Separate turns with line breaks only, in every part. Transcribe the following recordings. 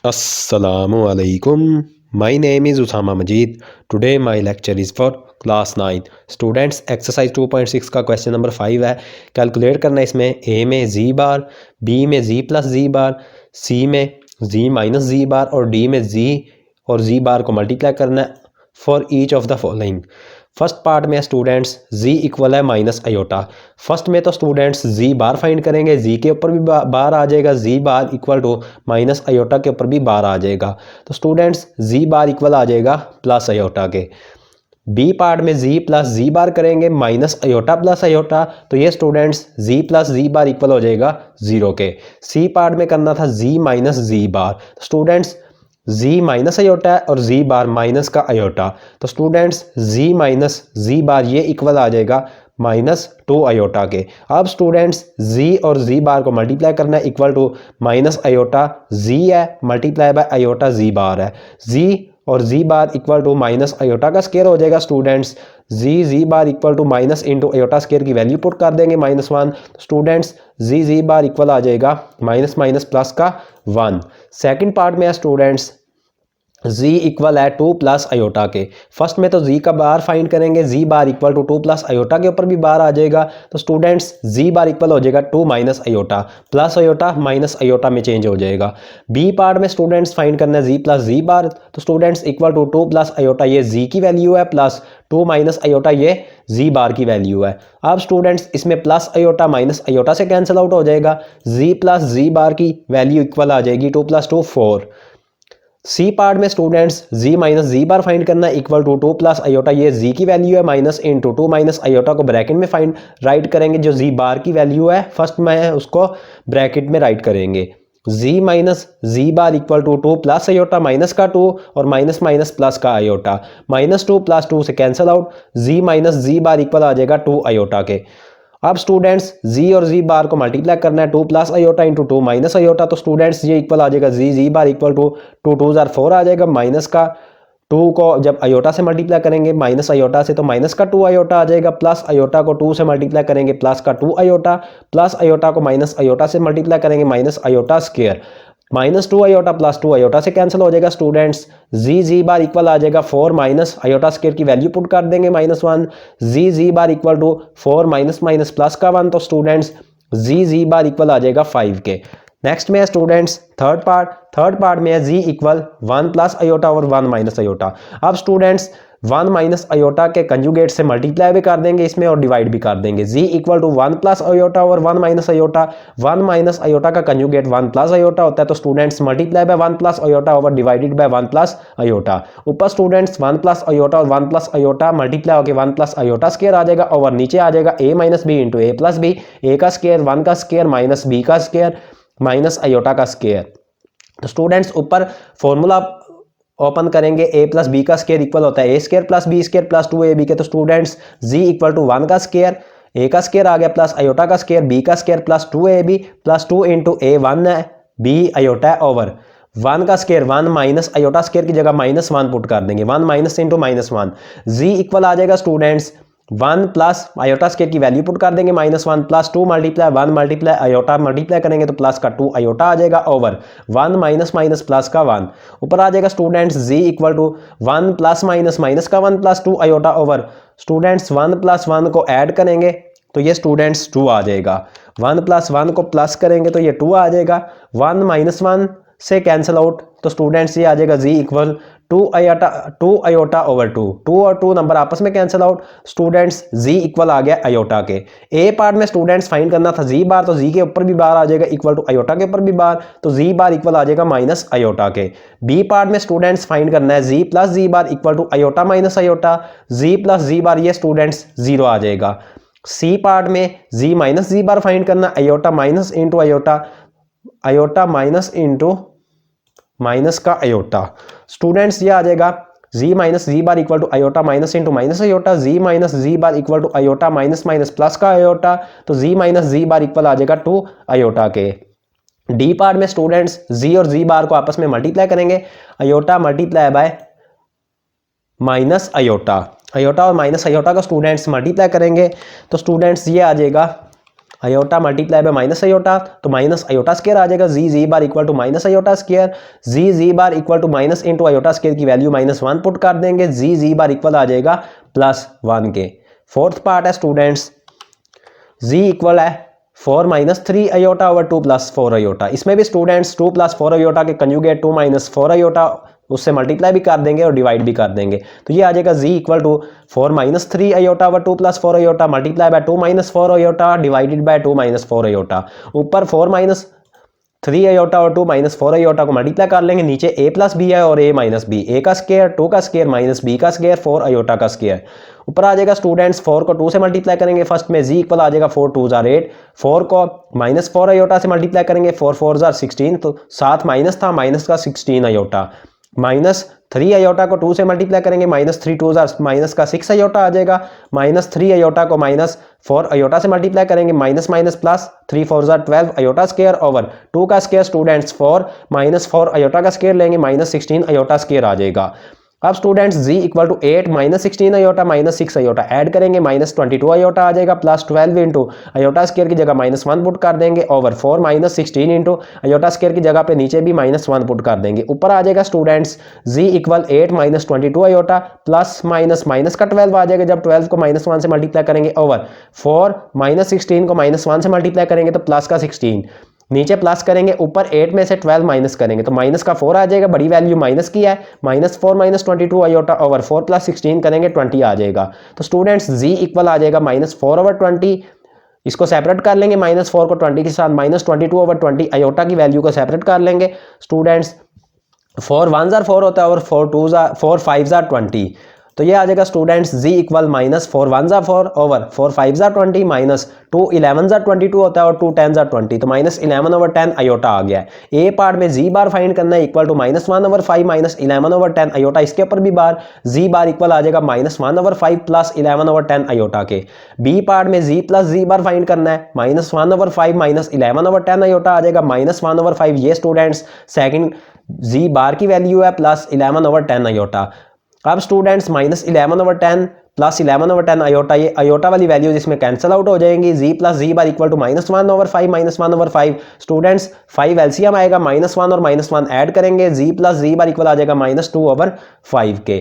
Assalamualaikum. My name is Usama Majid. Today my lecture is for class 9 students. Exercise 2.6 का question number 5 है। Calculate करना है इसमें ए में जी बार, बी में जी प्लस जी बार, सी में जी माइनस जी बार और डी में जी और जी बार को मल्टीप्लाई करना है for each of the following. First part में स्टूडेंट्स z इक्वल है माइनस अयोटा। फर्स्ट में तो स्टूडेंट्स z बार फाइंड करेंगे, z के ऊपर भी बार आ जाएगा, z bar equal to minus iota के ऊपर भी बार आ जाएगा। तो स्टूडेंट्स z बार इक्वल आ जाएगा प्लस अयोटा के। बी पार्ट में z प्लस जी बार करेंगे माइनस अयोटा प्लस अयोटा, तो ये students z plus z bar equal हो जाएगा 0 के। सी पार्ट में करना था z minus z bar, students z minus iota है और z बार माइनस का अयोटा, तो students z minus z bar ये इक्वल आ जाएगा -2 अयोटा के। अब स्टूडेंट्स z और z बार को मल्टीप्लाई करना है equal to minus iota z है multiply by iota z bar है। z और z bar equal to minus iota का स्केयर हो जाएगा students. z bar equal to minus into aorta square की वैल्यू पुट कर देंगे -1। स्टूडेंट्स z बार इक्वल आ जाएगा माइनस माइनस प्लस का 1। सेकंड पार्ट में है स्टूडेंट्स z इक्वल है 2 प्लस अयोटा के। फर्स्ट में तो z का बार फाइंड करेंगे, z bar equal to 2 plus iota के ऊपर भी बार आ जाएगा, तो स्टूडेंट्स z बार इक्वल हो जाएगा 2 minus iota, plus iota minus iota में चेंज हो जाएगा। बी पार्ट में स्टूडेंट्स फाइंड करना है z प्लस जी बार, तो students equal to 2 plus iota ये z की वैल्यू है प्लस 2 माइनस अयोटा ये z बार की वैल्यू है। अब स्टूडेंट्स इसमें प्लस अयोटा माइनस अयोटा से कैंसिल आउट हो जाएगा, z प्लस जी बार की वैल्यू इक्वल आ जाएगी 2 प्लस 2 4। सी पार्ट में students z minus z bar find करना है इक्वल टू 2 प्लस अयोटा ये z की वैल्यू है माइनस इंटू 2 माइनस अयोटा को ब्रैकेट में फाइंड राइट करेंगे, जो z बार की वैल्यू है फर्स्ट में उसको ब्रैकेट में राइट करेंगे। z minus z bar equal to 2 plus iota minus का 2 और माइनस माइनस प्लस का अयोटा, -2 प्लस 2 से cancel out, z minus z bar equal आ जाएगा 2 अयोटा के। अब स्टूडेंट्स z और z बार को मल्टीप्लाई करना है 2 plus iota into 2 minus iota, तो स्टूडेंट्स ये इक्वल आ जाएगा z बार इक्वल टू 2 2 जार 4 आ जाएगा, माइनस का 2 को जब अयोटा से मल्टीप्लाई करेंगे माइनस अयोटा से तो माइनस का 2 अयोटा आ जाएगा, प्लस अयोटा को 2 से मल्टीप्लाई करेंगे प्लस का 2 अयोटा, प्लस अयोटा को माइनस अयोटा से मल्टीप्लाई करेंगे minus iota square, -2 aorta plus 2 iota से कैंसिल हो जाएगा स्टूडेंट्स। z बार इक्वल आ जाएगा 4 माइनस अयोटा स्क्वायर की वैल्यू पुट कर देंगे -1, z bar equal to 4 minus minus plus का 1, तो स्टूडेंट्स z बार इक्वल आ जाएगा 5 के। नेक्स्ट में है स्टूडेंट्स थर्ड पार्ट में है z इक्वल 1 प्लस अयोटा और 1 माइनस अयोटा। अब स्टूडेंट्स 1 माइनस अयोटा के कंजुगेट से मल्टीप्लाई भी कर देंगे इसमें और डिवाइड भी कर देंगे, z equal to 1 plus iota और 1 माइनस अयोटा। 1 माइनस अयोटा का कंजुगेट 1 प्लस अयोटा होता है, तो students multiply by 1 plus iota over divided by 1 plus iota. ऊपर स्टूडेंट्स 1 प्लस अयोटा और 1 प्लस अयोटा मल्टीप्लाई होकर 1 प्लस अयोटा स्क्वायर आ जाएगा, और नीचे आ जाएगा a minus B into A plus B, A का स्क्वायर 1 का स्क्वायर माइनस बी का स्क्वायर माइनस अयोटा का स्क्वायर। तो स्टूडेंट्स ऊपर फॉर्मूला ओपन करेंगे, a प्लस बी का स्क्वायर इक्वल होता है a square plus B square plus 2ab के, तो स्टूडेंट्स z इक्वल टू 1 का स्क्वायर, a का स्क्वायर आ गया प्लस अयोटा का स्क्वायर, b का square plus 2ab plus 2 into a 1 है, b अयोटा है ओवर 1 का स्क्वायर 1 माइनस अयोटा स्क्वायर की जगह -1 पुट कर देंगे, 1 माइनस इंटू -1, z इक्वल आ जाएगा स्टूडेंट्स 1 प्लस अयोटा स्क्वायर की वैल्यू पुट कर देंगे -1 plus 2 multiply 1 multiply iota multiply करेंगे तो प्लस का 2 अयोटा आ जाएगा ओवर 1 माइनस माइनस प्लस का 1। ऊपर आ जाएगा students z equal to 1 plus minus minus का 1 plus 2 iota over students 1 plus 1 को ऐड करेंगे तो ये स्टूडेंट्स 2 आ जाएगा, 1 प्लस 1 को प्लस करेंगे तो ये 2 आ जाएगा, 1 माइनस 1 से कैंसिल आउट तो स्टूडेंट्स ये आ जाएगा z इक्वल 2 अयोटा ओवर 2, 2 और 2 नंबर आपस में cancel out, students z equal आ गया अयोटा के। ए पार्ट में स्टूडेंट्स फाइंड करना था z बार, तो z के ऊपर भी बार आ जाएगा इक्वल टू अयोटा के ऊपर भी बार, तो z बार इक्वल आ जाएगा माइनस अयोटा के। बी पार्ट में स्टूडेंट्स फाइंड करना है z plus z bar equal to iota minus iota, z plus z bar ये स्टूडेंट्स 0 आ जाएगा। सी पार्ट में z minus z bar find करना iota minus into iota minus into minus का iota, students ये आ जाएगा z minus z bar equal to iota minus into minus iota, z minus z bar equal to iota minus minus plus का iota, तो z minus z bar equal आ जाएगा 2 iota के। D part में students z और z bar को आपस में मल्टीप्लाई करेंगे, iota multiply by minus iota, iota और माइनस अयोटा का स्टूडेंट्स मल्टीप्लाई करेंगे तो स्टूडेंट्स ये आ जाएगा iota multiply by minus iota, तो माइनस अयोटा स्क्वायर आ जाएगा। Z bar equal to minus iota square, z bar equal to minus into iota square की वैल्यू -1 पुट कर देंगे, जी बार इक्वल आ जाएगा +1 के। फोर्थ पार्ट है स्टूडेंट्स, जी इक्वल है 4 - 3 अयोटा ओवर 2 + 4 अयोटा। इसमें भी स्टूडेंट्स 2 + 4 अयोटा के कंजुगेट 2 - 4 अयोटा उससे मल्टीप्लाई भी कर देंगे और डिवाइड भी कर देंगे। तो ये आ जाएगा z equal to 4 - 3 iota over 2 + 4 iota multiply by 2 - 4 iota divided by 2 - 4 iota. ऊपर 4 - 3 अयोटा और 2 - 4 अयोटा को मल्टीप्लाई कर लेंगे, नीचे a + b है और a - b, a का स्क्वायर 2 का स्क्वायर माइनस b का स्क्वायर 4 अयोटा का स्क्वायर। ऊपर आ जाएगा स्टूडेंट्स 4 को 2 से मल्टीप्लाई करेंगे फर्स्ट में, जी इक्वल आ जाएगा 4 2 * 8, 4 को -4 अयोटा से मल्टीप्लाई करेंगे, 4 4 * 16, तो साथ माइनस था, माइनस का 16 अयोटा, -3 अयोटा को 2 से मल्टीप्लाई करेंगे, -3 2 माइनस का 6 अयोटा आ जाएगा, -3 अयोटा को -4 अयोटा से मल्टीप्लाई करेंगे, minus minus plus 3 4 12 iota square over 2 का स्क्वायर स्टूडेंट्स 4 -4 अयोटा का स्क्वायर लेंगे, -16 अयोटा स्क्वायर आ जाएगा। अब students z equal to 8 -16 iota -6 iota add करेंगे, -22 अयोटा आ जाएगा, +12 इंटू अयोटा स्क्वायर की जगह -1 पुट कर देंगे ओवर 4 -16 इंटू अयोटा स्क्वायर की जगह पे नीचे भी -1 पुट कर देंगे। ऊपर आ जाएगा students z equal 8 -22 aorta plus minus का 12 आ जाएगा, जब 12 को -1 से मल्टीप्लाई करेंगे ओवर 4 -16 को -1 से मल्टीप्लाई करेंगे तो प्लस का 16, नीचे प्लस करेंगे, ऊपर 8 में से 12 माइनस करेंगे तो माइनस का 4 आ जाएगा, बड़ी वैल्यू माइनस की है, -4 -22 अयोटा ओवर 4 + 16 करेंगे 20 आ जाएगा। तो स्टूडेंट्स जी इक्वल आ जाएगा -4 ओवर 20, इसको सेपरेट कर लेंगे, -4 को 20 के साथ, -22 ओवर 20 अयोटा की वैल्यू को सेपरेट कर लेंगे स्टूडेंट्स, 4 1 * 4 होता है और 4 5 * 20, तो ये आ जाएगा स्टूडेंट्स जी इक्वल -4 1 * 4 ओवर 4 5 * 20 -2 11 * 22 होता है और 2 10 * 20, तो -11 ओवर 10 अयोटा आ गया है। ए पार्ट में जी बार फाइंड करना है equal to -1 over 5 -11 over 10 iota, इसके ऊपर भी बार जी बार इक्वल आ जाएगा -1 ओवर 5 + 11 ओवर 10 अयोटा के। बी पार्ट में जी प्लस जी बार फाइंड करना है, -1 ओवर 5 -11 ओवर 10 अयोटा आ जाएगा, -1 ओवर 5 ये स्टूडेंट्स सेकंड जी बार की वैल्यू है प्लस 11 ओवर 10 अयोटा। अब students -11 over 10 plus 11 over 10 iota, ये अयोटा वाली वैल्यू जिसमें कैंसिल आउट हो जाएंगी, z plus z bar equal to -1 over 5 -1 over 5 students 5 LCM आएगा, -1 और -1 ऐड करेंगे, जी प्लस जी बार इक्वल आ जाएगा -2 ओवर 5 के।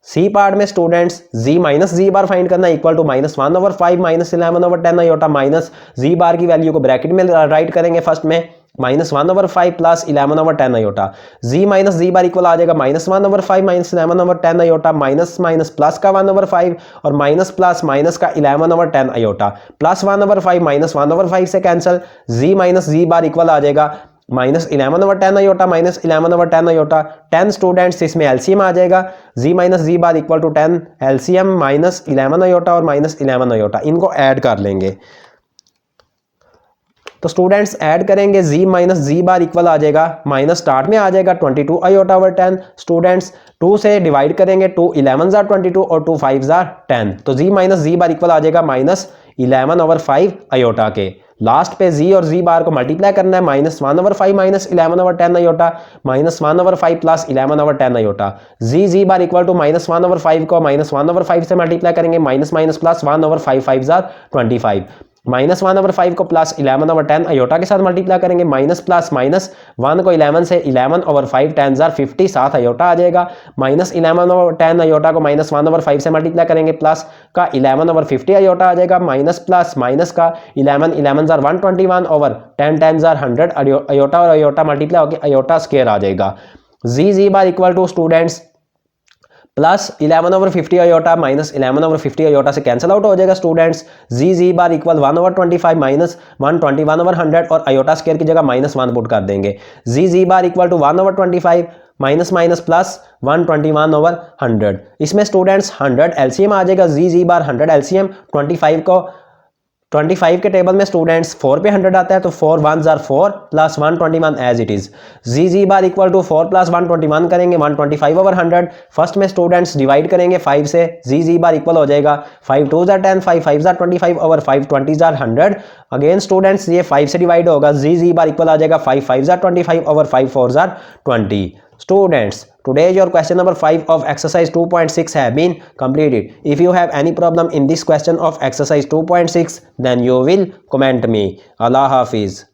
सी पार्ट में students z minus z bar find करना equal to -1 over 5 -11 over 10 iota, minus z bar की value को ब्रैकेट में राइट करेंगे फर्स्ट में, -1 over 5 plus 11 over 10 iota, z minus z bar equal आ जाएगा -1 over 5 -11 over 10 iota, minus minus plus का 1 over 5 और माइनस प्लस माइनस का 11 over 10 iota, plus 1 over 5 -1 over 5 से cancel, z minus z bar equal आ जाएगा -11 over 10 iota -11 over 10 iota, 10 students इसमें LCM आ जाएगा, z minus z bar equal to 10 LCM -11 iota और -11 अयोटा, इनको ऐड कर लेंगे। तो स्टूडेंट्स ऐड करेंगे, जी माइनस जी बार इक्वल आ जाएगा, माइनस स्टार्ट में आ जाएगा 22 अयोटा ओवर 10, स्टूडेंट्स 2 से डिवाइड करेंगे, 2 11 जार 22 और 2 5 जार 10, तो जी माइनस जी बार इक्वल आ जाएगा -11 ओवर 5 अयोटा के। लास्ट पे जी और जी बार को मल्टीप्लाई करना है, -1 over 5 -11 over 10 iota, -1 over 5 plus 11 over 10 iota, z bar equal to -1 over 5 को -1 ओवर 5 से मल्टीप्लाई करेंगे, माइनस माइनस प्लस 1 ओवर 5 5 जार 25, -1 ओवर 5 को प्लस 11 ओवर 10 अयोटा के साथ मल्टीप्लाई करेंगे, माइनस प्लस माइनस 1 को 11 से 11 ओवर 5 10 जार 50 7 अयोटा आ जाएगा, -11 ओवर 10 अयोटा को -1 ओवर 5 से मल्टीप्लाई करेंगे, प्लस का 11 ओवर 50 अयोटा आ जाएगा, माइनस प्लस माइनस का 11 जार 121 ओवर 10 10 जार 100 अयोटा और अयोटा मल्टीप्लाई होकर अयोटा स्क्वायर आ जाएगा। Z bar equal to students plus 11 over 50 iota -11 over 50 iota से कैंसिल आउट हो जाएगा students, z bar equal 1 over 25 -121 over 100 और अयोटा स्क्वायर की जगह -1 पुट कर देंगे, z bar equal to 1 over 25 minus minus plus 121 over 100, इसमें स्टूडेंट्स 100 एलसीएम आ जाएगा, जी बार 100 एलसीएम 25 के टेबल में स्टूडेंट्स 4 पे 100 आता है, तो 4 1 जार 4 plus 121 as it is, z bar equal to 4 plus 121 करेंगे 125 ओवर 100, फर्स्ट में स्टूडेंट्स डिवाइड करेंगे 5 से, जी बार इक्वल हो जाएगा 5 2 जार 10 5 5 जार 25 ओवर 5 20 जार 100, अगेन स्टूडेंट्स ये 5 से डिवाइड होगा, जी बार इक्वल आ जाएगा 5 5 जार 25 over 5 4 jar 20, students Today your question number 5 of exercise 2.6 have been completed. If you have any problem in this question of exercise 2.6, then you will comment me. Allah Hafiz.